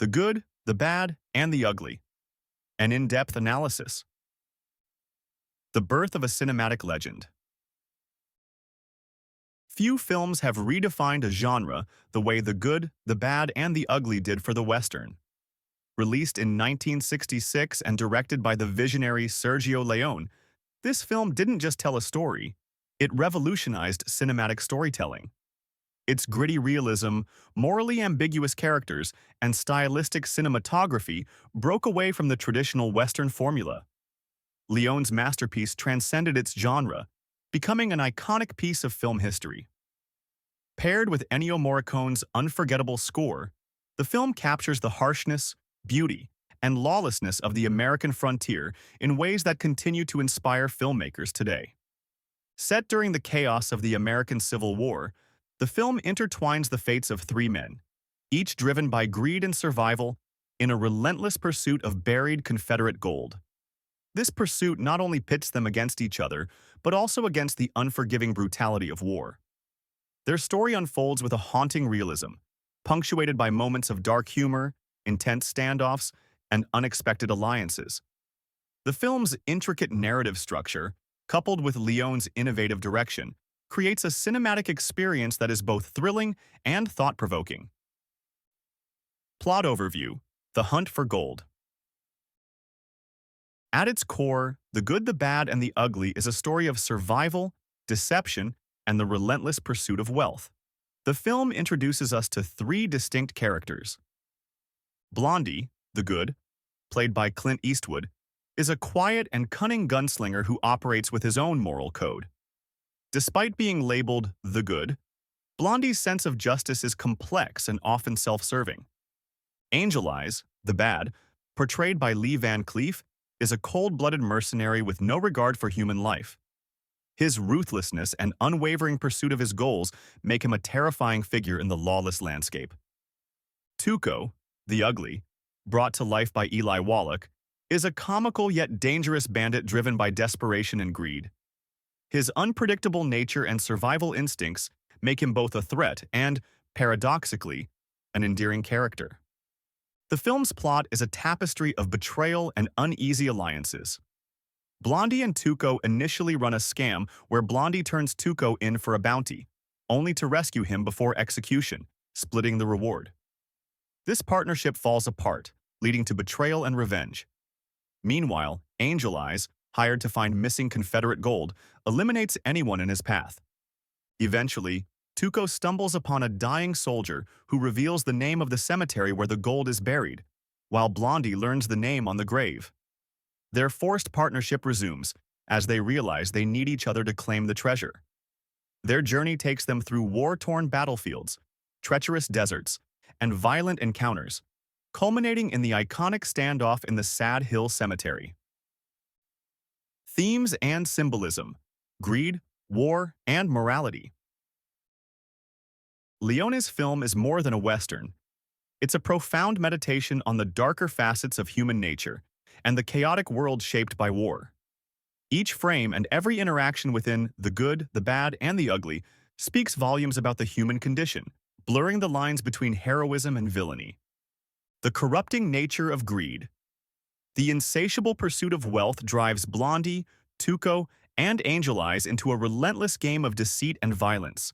The Good, the Bad, and the Ugly. An in-depth analysis. The birth of a cinematic legend. Few films have redefined a genre the way The Good, the Bad, and the Ugly did for the Western. Released in 1966 and directed by the visionary Sergio Leone, this film didn't just tell a story, it revolutionized cinematic storytelling. Its gritty realism, morally ambiguous characters, and stylistic cinematography broke away from the traditional Western formula. Leone's masterpiece transcended its genre, becoming an iconic piece of film history. Paired with Ennio Morricone's unforgettable score, the film captures the harshness, beauty, and lawlessness of the American frontier in ways that continue to inspire filmmakers today. Set during the chaos of the American Civil War, the film intertwines the fates of three men, each driven by greed and survival in a relentless pursuit of buried Confederate gold. This pursuit not only pits them against each other, but also against the unforgiving brutality of war. Their story unfolds with a haunting realism, punctuated by moments of dark humor, intense standoffs, and unexpected alliances. The film's intricate narrative structure, coupled with Leone's innovative direction, creates a cinematic experience that is both thrilling and thought-provoking. Plot overview: The Hunt for Gold. At its core, The Good, the Bad, and the Ugly is a story of survival, deception, and the relentless pursuit of wealth. The film introduces us to three distinct characters. Blondie, the Good, played by Clint Eastwood, is a quiet and cunning gunslinger who operates with his own moral code. Despite being labeled the Good, Blondie's sense of justice is complex and often self-serving. Angel Eyes, the Bad, portrayed by Lee Van Cleef, is a cold-blooded mercenary with no regard for human life. His ruthlessness and unwavering pursuit of his goals make him a terrifying figure in the lawless landscape. Tuco, the Ugly, brought to life by Eli Wallach, is a comical yet dangerous bandit driven by desperation and greed. His unpredictable nature and survival instincts make him both a threat and, paradoxically, an endearing character. The film's plot is a tapestry of betrayal and uneasy alliances. Blondie and Tuco initially run a scam where Blondie turns Tuco in for a bounty, only to rescue him before execution, splitting the reward. This partnership falls apart, leading to betrayal and revenge. Meanwhile, Angel Eyes, hired to find missing Confederate gold, eliminates anyone in his path. Eventually, Tuco stumbles upon a dying soldier who reveals the name of the cemetery where the gold is buried, while Blondie learns the name on the grave. Their forced partnership resumes as they realize they need each other to claim the treasure. Their journey takes them through war-torn battlefields, treacherous deserts, and violent encounters, culminating in the iconic standoff in the Sad Hill Cemetery. Themes and symbolism: greed, war, and morality. Leone's film is more than a Western. It's a profound meditation on the darker facets of human nature and the chaotic world shaped by war. Each frame and every interaction within The Good, the Bad, and the Ugly speaks volumes about the human condition, blurring the lines between heroism and villainy. The corrupting nature of greed. The insatiable pursuit of wealth drives Blondie, Tuco, and Angel Eyes into a relentless game of deceit and violence.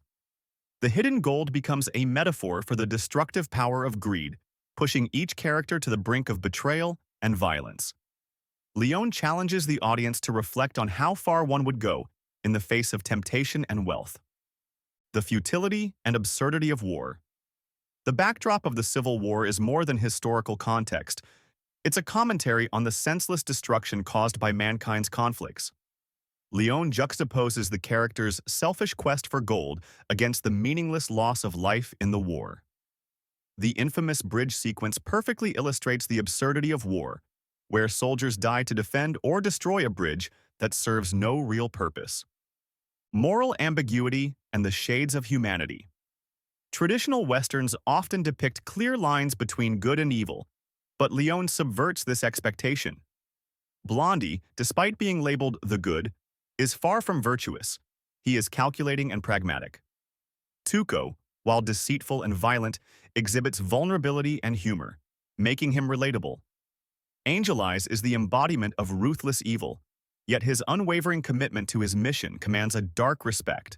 The hidden gold becomes a metaphor for the destructive power of greed, pushing each character to the brink of betrayal and violence. Leone challenges the audience to reflect on how far one would go in the face of temptation and wealth. The futility and absurdity of war. The backdrop of the Civil War is more than historical context. It's a commentary on the senseless destruction caused by mankind's conflicts. Leone juxtaposes the characters' selfish quest for gold against the meaningless loss of life in the war. The infamous bridge sequence perfectly illustrates the absurdity of war, where soldiers die to defend or destroy a bridge that serves no real purpose. Moral ambiguity and the shades of humanity. Traditional Westerns often depict clear lines between good and evil, but Leone subverts this expectation. Blondie, despite being labeled the Good, is far from virtuous. He is calculating and pragmatic. Tuco, while deceitful and violent, exhibits vulnerability and humor, making him relatable. Angel Eyes is the embodiment of ruthless evil, yet his unwavering commitment to his mission commands a dark respect.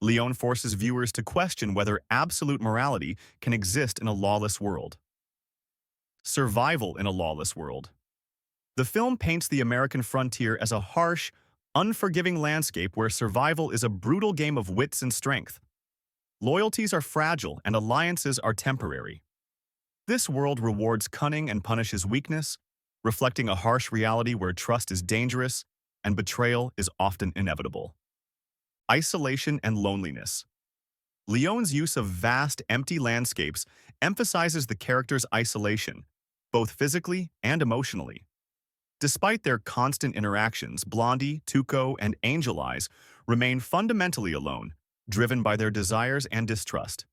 Leone forces viewers to question whether absolute morality can exist in a lawless world. Survival in a lawless world. The film paints the American frontier as a harsh, unforgiving landscape where survival is a brutal game of wits and strength. Loyalties are fragile and alliances are temporary. This world rewards cunning and punishes weakness, reflecting a harsh reality where trust is dangerous and betrayal is often inevitable. Isolation and loneliness. Leone's use of vast, empty landscapes emphasizes the character's isolation, both physically and emotionally. Despite their constant interactions, Blondie, Tuco, and Angel Eyes remain fundamentally alone, driven by their desires and distrust.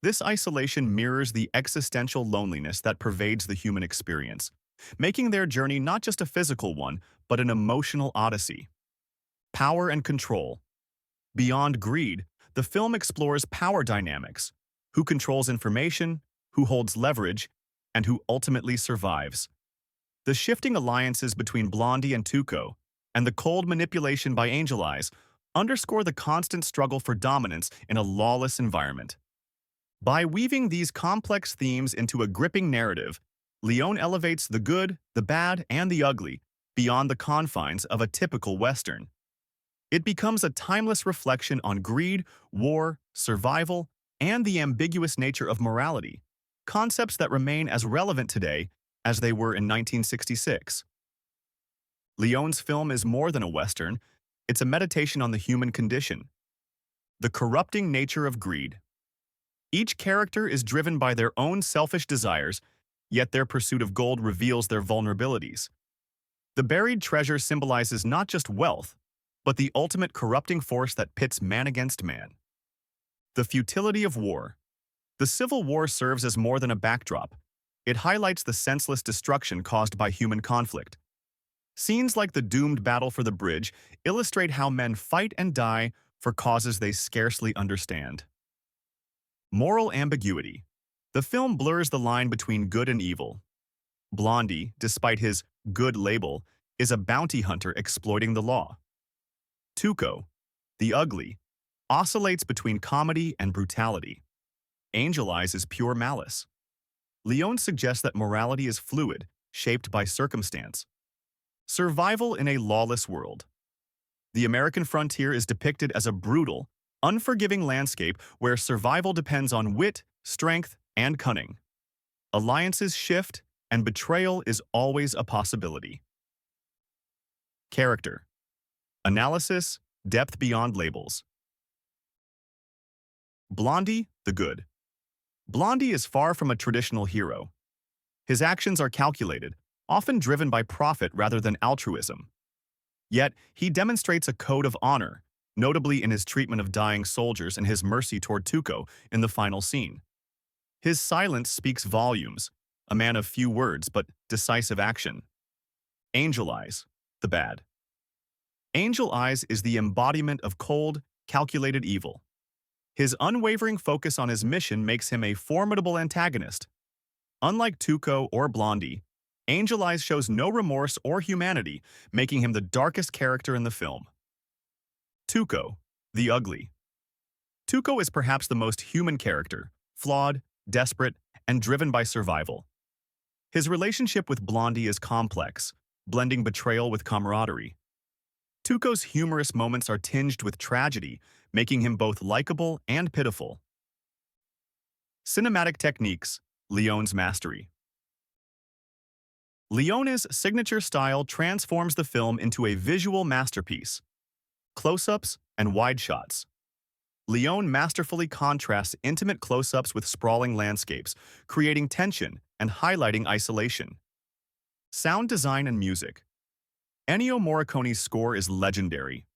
This isolation mirrors the existential loneliness that pervades the human experience, making their journey not just a physical one, but an emotional odyssey. Power and control. Beyond greed, the film explores power dynamics: who controls information, who holds leverage, and who ultimately survives. The shifting alliances between Blondie and Tuco, and the cold manipulation by Angel Eyes, underscore the constant struggle for dominance in a lawless environment. By weaving these complex themes into a gripping narrative, Leone elevates the good, the bad, and the ugly beyond the confines of a typical Western. It becomes a timeless reflection on greed, war, survival, and the ambiguous nature of morality, concepts that remain as relevant today as they were in 1966. Leone's film is more than a Western, it's a meditation on the human condition. The corrupting nature of greed. Each character is driven by their own selfish desires, yet their pursuit of gold reveals their vulnerabilities. The buried treasure symbolizes not just wealth, but the ultimate corrupting force that pits man against man. The futility of war. The Civil War serves as more than a backdrop. It highlights the senseless destruction caused by human conflict. Scenes like the doomed battle for the bridge illustrate how men fight and die for causes they scarcely understand. Moral ambiguity. The film blurs the line between good and evil. Blondie, despite his good label, is a bounty hunter exploiting the law. Tuco, the ugly, oscillates between comedy and brutality. Angel Eyes is pure malice. Leone suggests that morality is fluid, shaped by circumstance. Survival in a lawless world. The American frontier is depicted as a brutal, unforgiving landscape where survival depends on wit, strength, and cunning. Alliances shift, and betrayal is always a possibility. Character. Analysis, depth beyond labels. Blondie, the good. Blondie is far from a traditional hero. His actions are calculated, often driven by profit rather than altruism. Yet, he demonstrates a code of honor, notably in his treatment of dying soldiers and his mercy toward Tuco in the final scene. His silence speaks volumes, a man of few words but decisive action. Angel Eyes, the bad. Angel Eyes is the embodiment of cold, calculated evil. His unwavering focus on his mission makes him a formidable antagonist. Unlike Tuco or Blondie, Angel Eyes shows no remorse or humanity, making him the darkest character in the film. Tuco, the ugly. Tuco is perhaps the most human character, flawed, desperate, and driven by survival. His relationship with Blondie is complex, blending betrayal with camaraderie. Tuco's humorous moments are tinged with tragedy, making him both likable and pitiful. Cinematic techniques, Leone's mastery. Leone's signature style transforms the film into a visual masterpiece. Close-ups and wide shots. Leone masterfully contrasts intimate close-ups with sprawling landscapes, creating tension and highlighting isolation. Sound design and music. Ennio Morricone's score is legendary.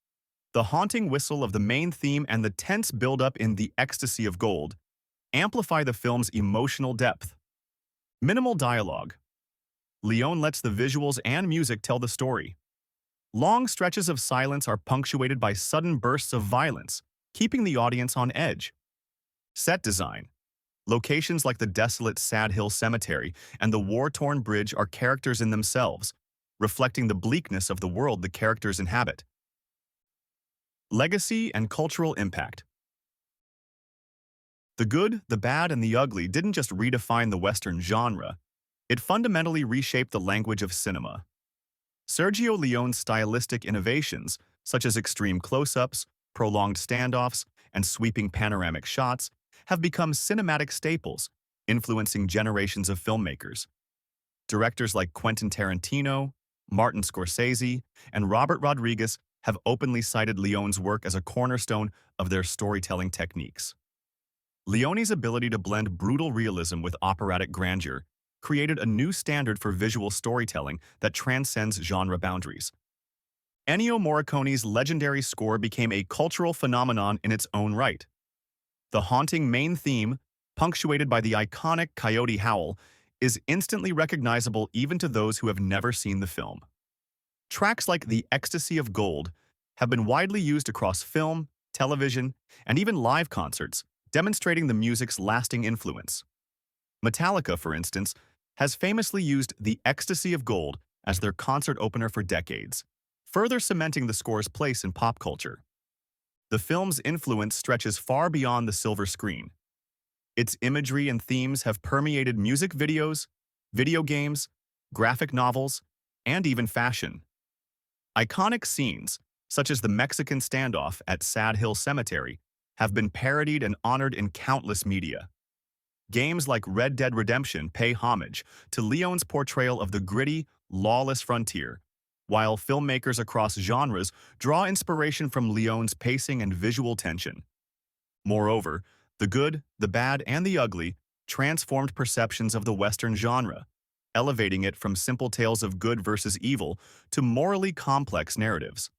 The haunting whistle of the main theme and the tense build-up in The Ecstasy of Gold amplify the film's emotional depth. Minimal dialogue. Leone lets the visuals and music tell the story. Long stretches of silence are punctuated by sudden bursts of violence, keeping the audience on edge. Set design. Locations like the desolate Sad Hill Cemetery and the war-torn bridge are characters in themselves, reflecting the bleakness of the world the characters inhabit. Legacy and cultural impact. The Good, the Bad, and the Ugly didn't just redefine the Western genre, it fundamentally reshaped the language of cinema. Sergio Leone's stylistic innovations, such as extreme close-ups, prolonged standoffs, and sweeping panoramic shots, have become cinematic staples, influencing generations of filmmakers. Directors like Quentin Tarantino, Martin Scorsese, and Robert Rodriguez have openly cited Leone's work as a cornerstone of their storytelling techniques. Leone's ability to blend brutal realism with operatic grandeur created a new standard for visual storytelling that transcends genre boundaries. Ennio Morricone's legendary score became a cultural phenomenon in its own right. The haunting main theme, punctuated by the iconic Coyote Howl, is instantly recognizable even to those who have never seen the film. Tracks like The Ecstasy of Gold have been widely used across film, television, and even live concerts, demonstrating the music's lasting influence. Metallica, for instance, has famously used The Ecstasy of Gold as their concert opener for decades, further cementing the score's place in pop culture. The film's influence stretches far beyond the silver screen. Its imagery and themes have permeated music videos, video games, graphic novels, and even fashion. Iconic scenes, such as the Mexican standoff at Sad Hill Cemetery, have been parodied and honored in countless media. Games like Red Dead Redemption pay homage to Leone's portrayal of the gritty, lawless frontier, while filmmakers across genres draw inspiration from Leone's pacing and visual tension. Moreover, The Good, the Bad, and the Ugly transformed perceptions of the Western genre, elevating it from simple tales of good versus evil to morally complex narratives.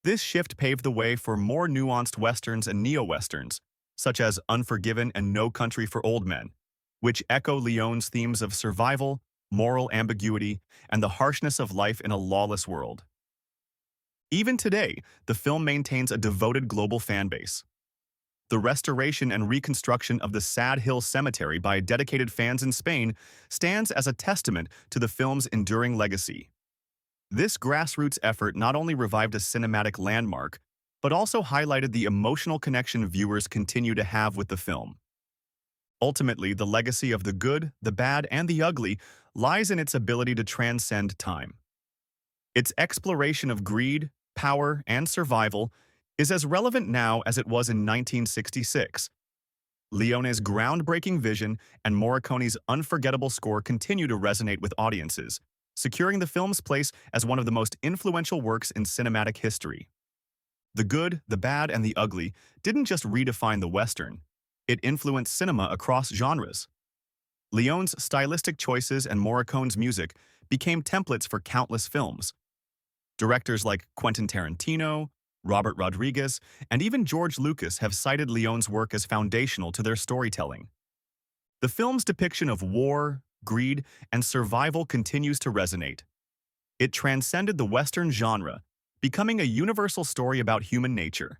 This shift paved the way for more nuanced Westerns and neo-Westerns, such as Unforgiven and No Country for Old Men, which echo Leone's themes of survival, moral ambiguity, and the harshness of life in a lawless world. Even today, the film maintains a devoted global fan base. The restoration and reconstruction of the Sad Hill Cemetery by dedicated fans in Spain stands as a testament to the film's enduring legacy. This grassroots effort not only revived a cinematic landmark, but also highlighted the emotional connection viewers continue to have with the film. Ultimately, the legacy of The Good, the Bad, and the Ugly lies in its ability to transcend time. Its exploration of greed, power, and survival is as relevant now as it was in 1966. Leone's groundbreaking vision and Morricone's unforgettable score continue to resonate with audiences, securing the film's place as one of the most influential works in cinematic history. The Good, the Bad, and the Ugly didn't just redefine the Western, it influenced cinema across genres. Leone's stylistic choices and Morricone's music became templates for countless films. Directors like Quentin Tarantino, Robert Rodriguez, and even George Lucas have cited Leone's work as foundational to their storytelling. The film's depiction of war, greed, and survival continues to resonate. It transcended the Western genre, becoming a universal story about human nature.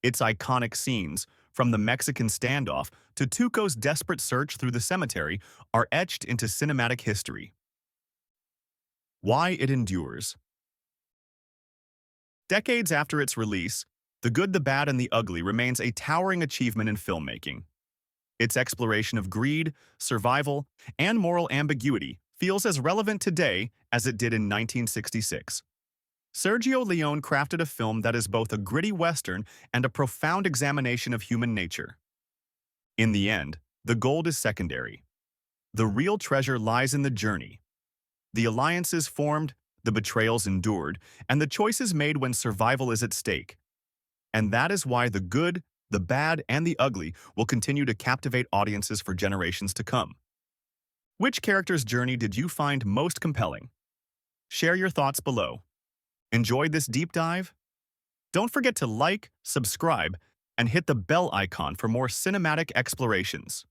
Its iconic scenes, from the Mexican standoff to Tuco's desperate search through the cemetery, are etched into cinematic history. Why it endures. Decades after its release, The Good, the Bad, and the Ugly remains a towering achievement in filmmaking. Its exploration of greed, survival, and moral ambiguity feels as relevant today as it did in 1966. Sergio Leone crafted a film that is both a gritty Western and a profound examination of human nature. In the end, the gold is secondary. The real treasure lies in the journey. The alliances formed, the betrayals endured, and the choices made when survival is at stake. And that is why The Good, the Bad, and the Ugly will continue to captivate audiences for generations to come. Which character's journey did you find most compelling? Share your thoughts below. Enjoyed this deep dive? Don't forget to like, subscribe, and hit the bell icon for more cinematic explorations.